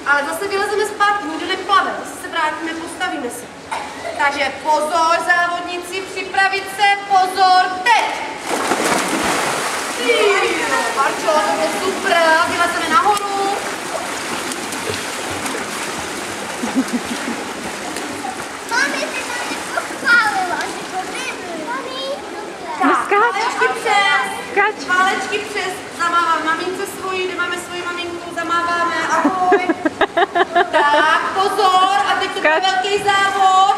Ale zase vylezeme zpátky, nikdo neplave, zase se vrátíme, postavíme se. Takže pozor, závodníci, připravit se, pozor, teď! Marčo, to bylo super, vylezeme nahoru. Mami, ty to nepochválila, že to nebyl. Mami, tak, válečky přes, válečky přes, zamávám mamince svoji, kde máme svoji maminku, zamáváme, ahoj. Tak, pozor, a teď to bude velký závod.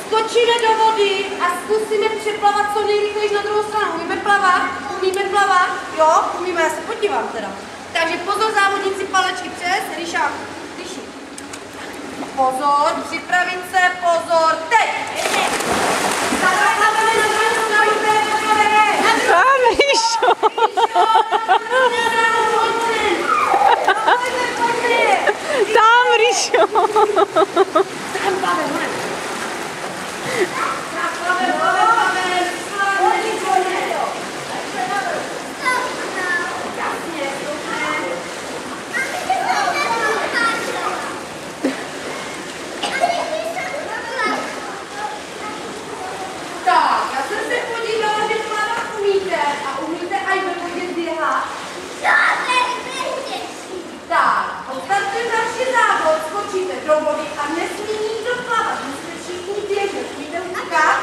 Skočíme do vody a zkusíme přeplavat co nejrychleji na druhou stranu. Umíme plavat? Umíme plavat? Jo, umíme, já se podívám teda. Takže pozor, závodníci, palečky přes, Ríša, Ríši. Pozor, připravit se, pozor, teď! Zaplaveme na druhou stranu, Tam, Ríšo! Tam, Ríšo! Tam plave, honem. Tak, plave. Jasně, tak, já jsem se podívala, že plavat umíte a umíte aj ve vodě běhat. Tak, odstartujeme další závod, skočíte do vody a nesmí nikdo plavat, musíte všichni běžet, umíte utíkat,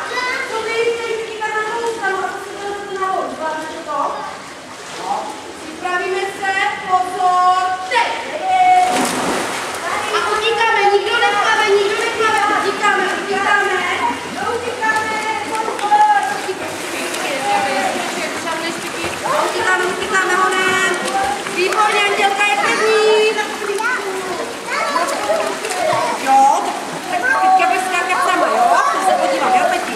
co nejrychleji utíkat na druhou stranu a zase vylezete nahoru, zvládnete to? No, připravíme se, pozor, teď! A utíkáme, nikdo neplave, utíkáme. Utíkáme honem. Výborně, Andělka je první. Jo, tak teďka bude skákat sama, jo? To se podívám, jo, Peti?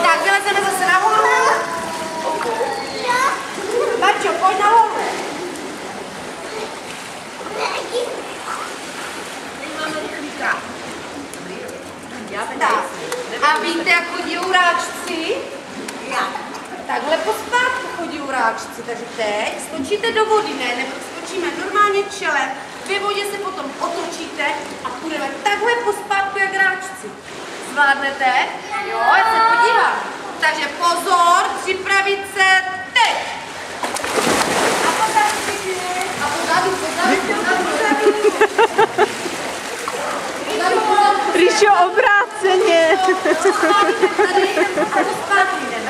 Tak, vylezeme zase nahoru. Marčo, pojď nahoru. Tak. A víte, jak chodí uráčci? Takhle pospátku chodí uráčci, takže teď skočíte do vody, ne, skočíme normálně čelem, ve vodě se potom otočíte a půjdeme takhle pospátku jak ráčci. Zvládnete? Jo, já se podívám. Takže pozor, připravit se teď. A pozadu. Ríšo, obráceně.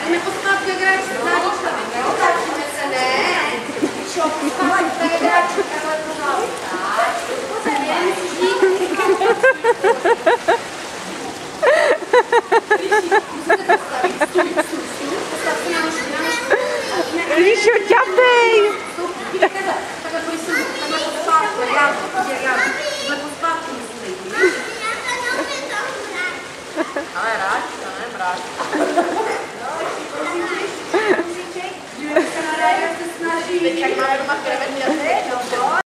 Jdeme pospátky jak ráčci, zadní člověk, jo? Otáčíme se, ne? Ríšo, pospátky jak ráčci, takhle pomalu. Tak, pozor, jeden musíš jít. Ríšo, ťapej! Takhle pojď sem, takhle pospátku, takhle pospátku musíte jít. Ale rád, to ne, rád.